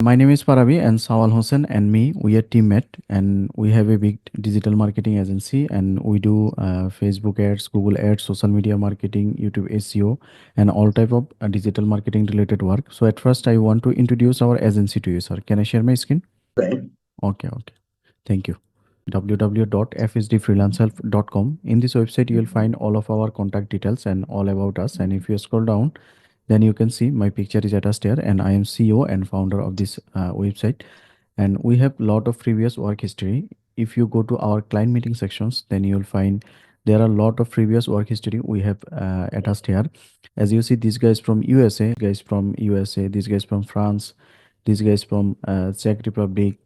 My name is Paravi and Sawal Hossain and me, we are teammate and we have a big digital marketing agency and we do Facebook ads, Google ads, social media marketing, YouTube SEO and all type of digital marketing related work. So at first I want to introduce our agency to you, sir. Can I share my screen? Okay. Okay, okay. Thank you. www.fsdfreelancehelp.com. In this website, you will find all of our contact details and all about us. And if you scroll down, then you can see my picture is attached here, and I am CEO and founder of this website. And we have lot of previous work history. If you go to our client meeting sections, then you will find there are a lot of previous work history we have attached here. As you see, these guys from USA, guys from USA, these guys from France, these guys from Czech Republic,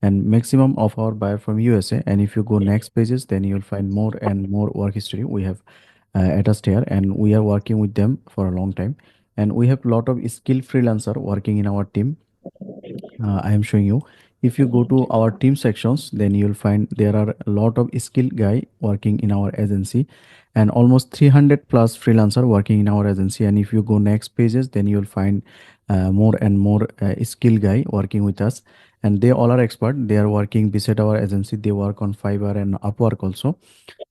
and maximum of our buyer from USA. And if you go next pages, then you'll find more and more work history we have attached here, and we are working with them for a long time. And we have a lot of skilled freelancer working in our team. I am showing you. If you go to our team sections, then you'll find there are a lot of skilled guy working in our agency, and almost 300 plus freelancer working in our agency. And if you go next pages, then you'll find more and more skilled guy working with us, and they all are expert. They are working beside our agency. They work on Fiverr and Upwork also.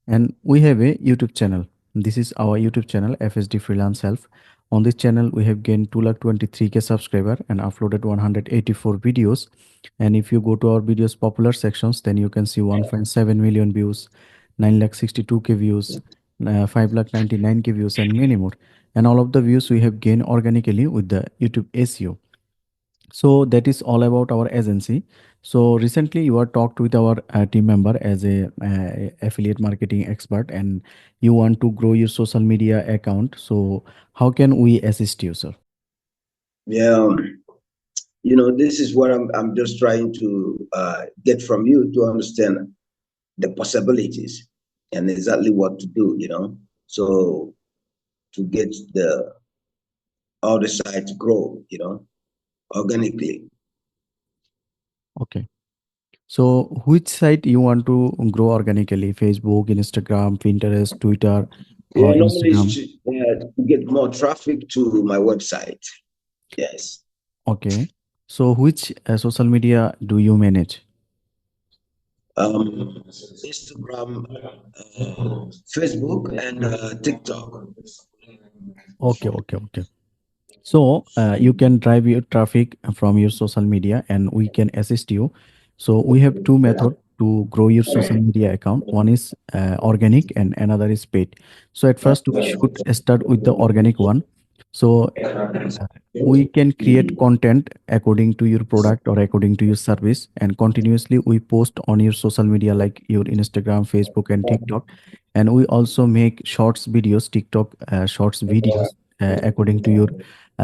And we have a YouTube channel. This is our YouTube channel, FSD Freelance Self. On this channel, we have gained 223K subscriber and uploaded 184 videos. And if you go to our videos popular sections, then you can see 1.7 million views, 962K views, 599K views, and many more. And all of the views we have gained organically with the YouTube SEO. So that is all about our agency. So recently you are talked with our team member as a affiliate marketing expert, and you want to grow your social media account. So how can we assist you, sir? Yeah. This is what I'm just trying to get from you to understand the possibilities and exactly what to do. So to get the other side to grow, organically. Okay. So which site you want to grow organically? Facebook, Instagram, Pinterest, Twitter, Yeah, or normally Instagram? to get more traffic to my website. Yes. Okay. So which social media do you manage? Instagram, Facebook, and TikTok. Okay, okay, okay. So you can drive your traffic from your social media and we can assist you. So we have two methods to grow your social media account. One is organic and another is paid. So at first we should start with the organic one. So uh, we can create content according to your product or according to your service, and continuously we post on your social media like your Instagram, Facebook, and TikTok. And we also make shorts videos, TikTok shorts videos according to your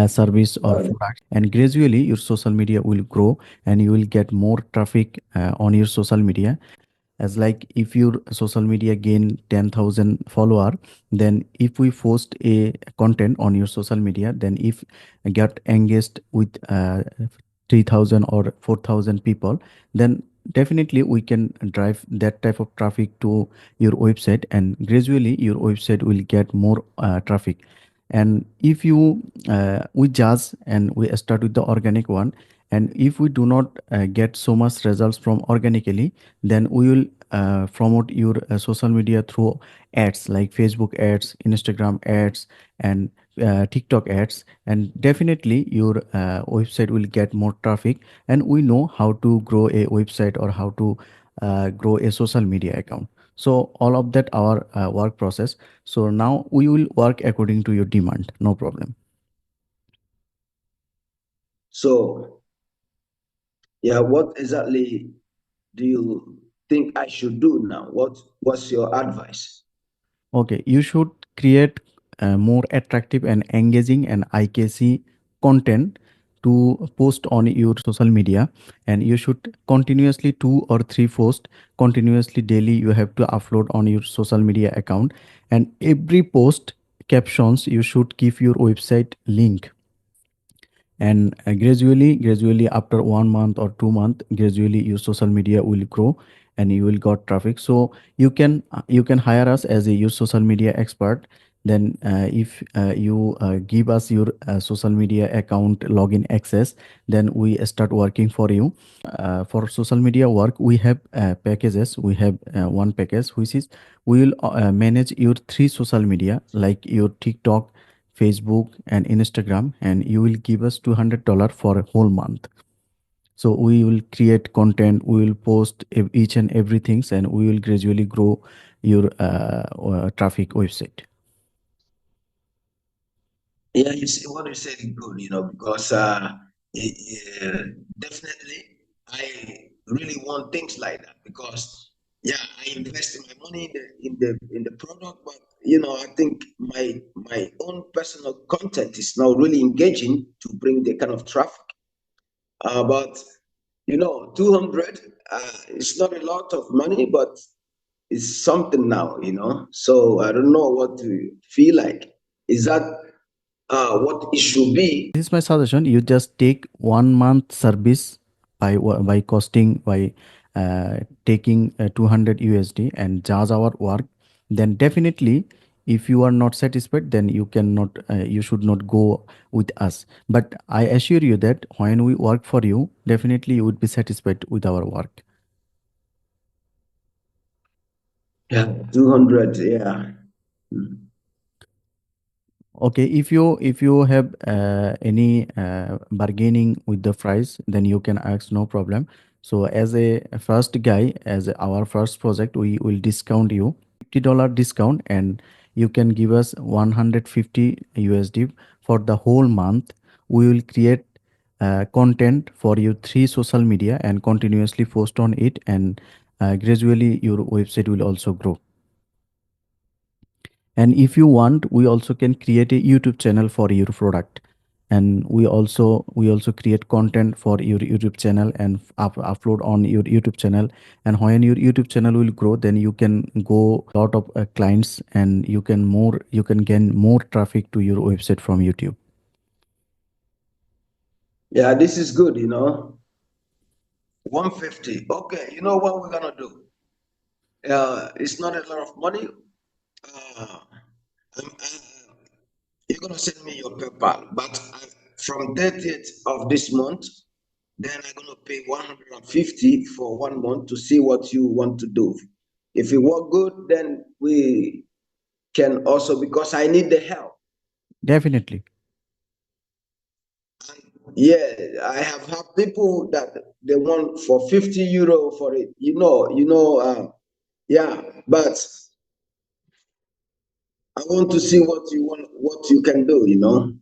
service or product. And gradually your social media will grow and you will get more traffic on your social media. As like if your social media gain 10,000 follower, then if we post a content on your social media, then if get engaged with 3,000 or 4,000 people, then definitely we can drive that type of traffic to your website, and gradually your website will get more traffic. And if you we judge and we start with the organic one, and if we do not get so much results from organically, then we will promote your social media through ads like Facebook ads, Instagram ads, and TikTok ads. And definitely your website will get more traffic, and we know how to grow a website or how to grow a social media account. So all of that our work process. So now we will work according to your demand, no problem. So, yeah, what exactly do you think I should do now? What's your advice? Okay, you should create more attractive and engaging and IKC content to post on your social media. And you should continuously 2 or 3 posts continuously daily you have to upload on your social media account. And every post captions you should give your website link. And gradually after 1 month or 2 month, gradually your social media will grow and you will got traffic. So you can hire us as a your social media expert. Then if you give us your social media account login access, then we start working for you. For social media work, we have packages. We have one package which is we will manage your three social media like your TikTok, Facebook, and Instagram, and you will give us $200 for a whole month. So we will create content, we will post each and everything, and we will gradually grow your traffic website. Yeah, you see what you said is good, because definitely I really want things like that because yeah, I invest in my money in the product, but I think my own personal content is now really engaging to bring the kind of traffic. But 200 it's not a lot of money, but it's something now. So I don't know what to feel like. Is that what it should be? This is my suggestion. You just take 1 month service by costing by taking 200 USD and judge our work. Then definitely, if you are not satisfied, then you cannot. You should not go with us. But I assure you that when we work for you, definitely you would be satisfied with our work. Yeah, 200. Yeah. Mm. Okay, if you have any bargaining with the price, then you can ask, no problem. So as a first guy, as our first project, we will discount you $50 discount, and you can give us 150 USD for the whole month. We will create content for you three social media and continuously post on it, and gradually your website will also grow. And if you want, we also can create a YouTube channel for your product, and we also create content for your YouTube channel and upload on your YouTube channel. And when your YouTube channel will grow, then you can go lot of clients, and you can gain more traffic to your website from YouTube. Yeah, this is good. 150. Okay, you know what we're gonna do? It's not a lot of money. Uh, you're gonna send me your PayPal, but from 30th of this month, then I'm gonna pay 150 for 1 month to see what you want to do. If it work good, then we can also because I need the help. Definitely. Yeah, I have had people that they want for 50 euro for it. Yeah, but I want to see what you can do.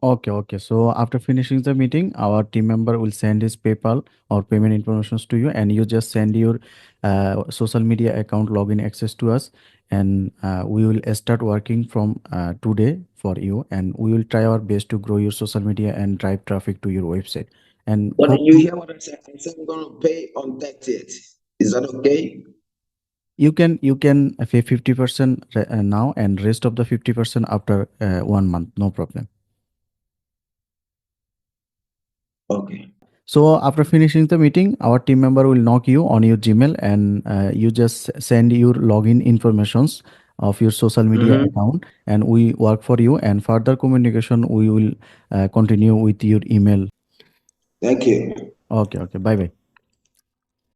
Okay, okay. So after finishing the meeting, our team member will send his PayPal or payment informations to you, and you just send your social media account login access to us, and we will start working from today for you, and we will try our best to grow your social media and drive traffic to your website. And But hope you to hear what I said? I said I'm gonna pay on 30th. Is that okay? you can pay 50% now, and rest of the 50% after 1 month. No problem. Okay. So after finishing the meeting, our team member will knock you on your Gmail, and you just send your login informations of your social media Mm-hmm. account, and we work for you. And further communication we will continue with your email. Thank you. Okay, okay. Bye bye.